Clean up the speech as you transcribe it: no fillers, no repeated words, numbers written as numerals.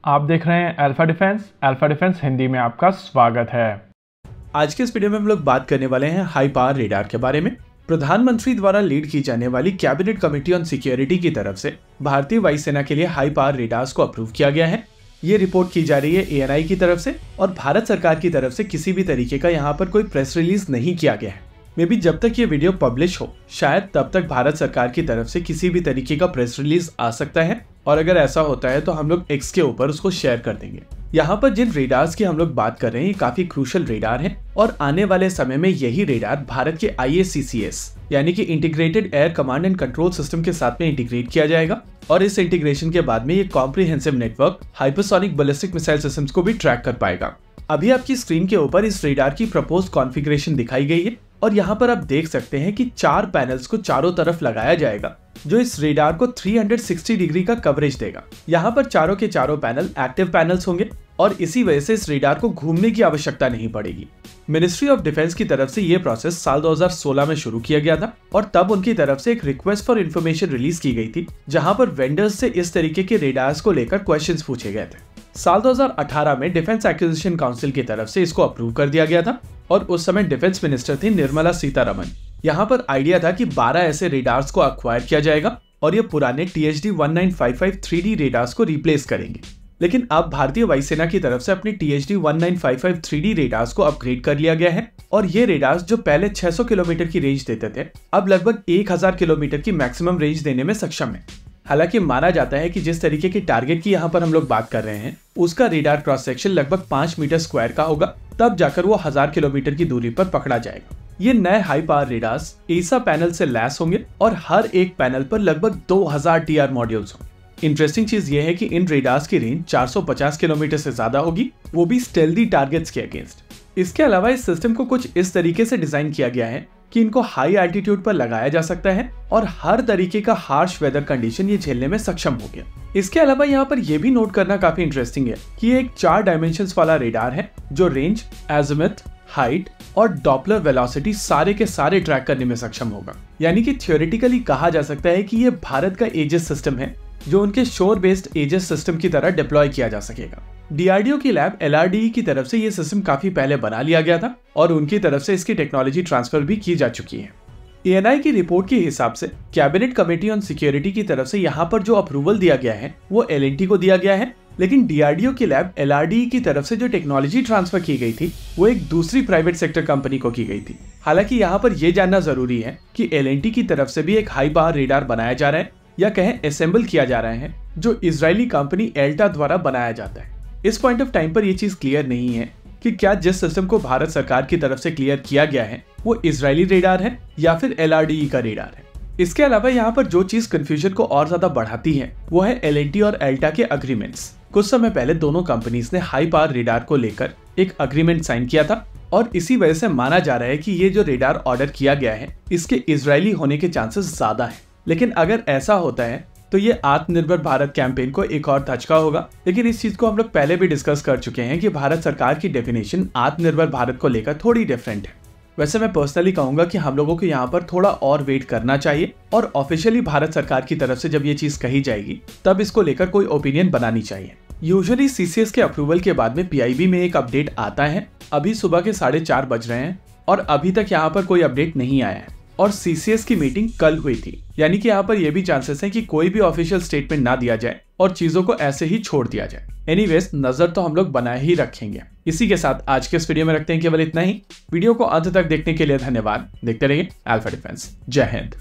आप देख रहे हैं अल्फा डिफेंस हिंदी में आपका स्वागत है। आज के इस वीडियो में हम लोग बात करने वाले हैं हाई पावर रेडार के बारे में। प्रधानमंत्री द्वारा लीड की जाने वाली कैबिनेट कमेटी ऑन सिक्योरिटी की तरफ से भारतीय वायुसेना के लिए हाई पावर रेडार्स को अप्रूव किया गया है। ये रिपोर्ट की जा रही है ANI की तरफ से और भारत सरकार की तरफ से किसी भी तरीके का यहाँ पर कोई प्रेस रिलीज नहीं किया गया है। मे बी जब तक ये वीडियो पब्लिश हो शायद तब तक भारत सरकार की तरफ से किसी भी तरीके का प्रेस रिलीज आ सकता है, और अगर ऐसा होता है तो हम लोग X के ऊपर उसको शेयर कर देंगे। यहाँ पर जिन रेडार्स की हम लोग बात कर रहे हैं ये काफी क्रूशल रेडार हैं और आने वाले समय में यही रेडार भारत के IACCS यानी कि integrated air command and control system के साथ में इंटीग्रेट किया जाएगा और इस इंटीग्रेशन के बाद में ये comprehensive network hypersonic ballistic missile systems को भी ट्रैक कर पाएगा। अभी आपकी स्क्रीन के ऊपर इस रेडार की प्रपोज्ड कॉन्फ़िगरेशन दिखाई गई है और यहाँ पर आप देख सकते हैं कि 4 पैनल्स को चारों तरफ लगाया जाएगा जो इस रेडार को 360 डिग्री का कवरेज देगा। यहाँ पर चारों के चारों पैनल एक्टिव पैनल्स होंगे और इसी वजह से इस रेडार को घूमने की आवश्यकता नहीं पड़ेगी। मिनिस्ट्री ऑफ डिफेंस की तरफ से ये प्रोसेस साल 2016 में शुरू किया गया था और तब उनकी तरफ से एक रिक्वेस्ट फॉर इन्फॉर्मेशन रिलीज की गई थी जहां पर वेंडर्स से इस तरीके के रेडार्स को लेकर क्वेश्चंस पूछे गए थे। साल 2018 में डिफेंस एक्विजिशन काउंसिल की तरफ से इसको अप्रूव कर दिया गया था और उस समय डिफेंस मिनिस्टर थी निर्मला सीतारमण। यहाँ पर आइडिया था कि 12 ऐसे रेडार्स को अक्वायर किया जाएगा और ये पुराने THD-1955 3D रेडार्स को रिप्लेस करेंगे। लेकिन अब भारतीय वायुसेना की तरफ से अपनी THD-1955 3D रेडार्स को अपग्रेड कर लिया गया है और ये रेडार्स जो पहले 600 किलोमीटर की रेंज देते थे अब लगभग 1000 किलोमीटर की मैक्सिमम रेंज देने में सक्षम है। हालांकि माना जाता है कि जिस तरीके की टारगेट की यहाँ पर हम लोग बात कर रहे हैं उसका रेडार क्रॉस सेक्शन लगभग 5 मीटर स्क्वायर का होगा, तब जाकर वो 1000 किलोमीटर की दूरी पर पकड़ा जाएगा। ये नए high power radars ESA panel से लैस होंगे और हर एक पैनल पर लगभग 2000 TR मॉड्यूल्स होंगे। इंटरेस्टिंग चीज ये है कि इन रेडार्स की रेंज 450 किलोमीटर से ज्यादा होगी, वो भी स्टेल्दी टारगेट्स के अगेंस्ट। इसके अलावा इस सिस्टम को कुछ इस तरीके से डिजाइन किया गया है कि इनको हाई एल्टीट्यूड पर लगाया जा सकता है और हर तरीके का हार्श वेदर कंडीशन ये झेलने में सक्षम हो गया। इसके अलावा यहाँ पर यह भी नोट करना काफी इंटरेस्टिंग है कि ये एक 4 डायमेंशंस वाला रेडार है जो रेंज, एजिमुथ, हाइट और डॉपलर वेलोसिटी सारे के सारे ट्रैक करने में सक्षम होगा। यानी कि थ्योरेटिकली कहा जा सकता है कि ये भारत का एजिस सिस्टम है जो उनके शोर बेस्ड एजिस सिस्टम की तरह डिप्लॉय किया जा सकेगा। DRDO की लैब LRDE की तरफ से ये सिस्टम काफी पहले बना लिया गया था और उनकी तरफ से इसकी टेक्नोलॉजी ट्रांसफर भी की जा चुकी है। ANI की रिपोर्ट के हिसाब से कैबिनेट कमेटी ऑन सिक्योरिटी की तरफ से यहाँ पर जो अप्रूवल दिया गया है वो L&T को दिया गया है, लेकिन DRDO की लैब LRDE की तरफ से जो टेक्नोलॉजी ट्रांसफर की गई थी वो एक दूसरी प्राइवेट सेक्टर कंपनी को की गई थी। हालांकि यहाँ पर यह जानना जरूरी है कि L&T की तरफ से भी एक हाई पावर रेडार बनाया जा रहा है या कहें असेंबल किया जा रहा है जो इजरायली कंपनी एल्टा द्वारा बनाया जाता है। इस पॉइंट ऑफ टाइम पर यह चीज क्लियर नहीं है कि क्या जिस सिस्टम को भारत सरकार की तरफ से क्लियर किया गया है वो इजरायली रेडार है या फिर LRDE का रेडार है। इसके अलावा यहाँ पर जो चीज कंफ्यूजन को और ज्यादा बढ़ाती है वो है L&T और एल्टा के अग्रीमेंट्स। कुछ समय पहले दोनों कंपनीज ने हाई पावर रेडार को लेकर एक अग्रीमेंट साइन किया था और इसी वजह से माना जा रहा है कि ये जो रेडार ऑर्डर किया गया है इसके इजरायली होने के चांसेस ज्यादा है। लेकिन अगर ऐसा होता है तो ये आत्मनिर्भर भारत कैंपेन को एक और धचका होगा। लेकिन इस चीज को हम लोग पहले भी डिस्कस कर चुके हैं कि भारत सरकार की डेफिनेशन आत्मनिर्भर भारत को लेकर थोड़ी डिफरेंट है। वैसे मैं पर्सनली कहूंगा कि हम लोगों को यहाँ पर थोड़ा और वेट करना चाहिए और ऑफिशियली भारत सरकार की तरफ से जब ये चीज कही जाएगी तब इसको लेकर कोई ओपिनियन बनानी चाहिए। यूजुअली CCS के अप्रूवल के बाद में PIB में एक अपडेट आता है। अभी सुबह के 4:30 बज रहे हैं और अभी तक यहाँ पर कोई अपडेट नहीं आया है और CCS की मीटिंग कल हुई थी, यानी कि यहाँ पर यह भी चांसेस है कि कोई भी ऑफिशियल स्टेटमेंट ना दिया जाए और चीजों को ऐसे ही छोड़ दिया जाए। एनीवेज नजर तो हम लोग बनाए ही रखेंगे। इसी के साथ आज के इस वीडियो में रखते हैं केवल इतना ही। वीडियो को अंत तक देखने के लिए धन्यवाद। देखते रहिए अल्फा डिफेंस। जय हिंद।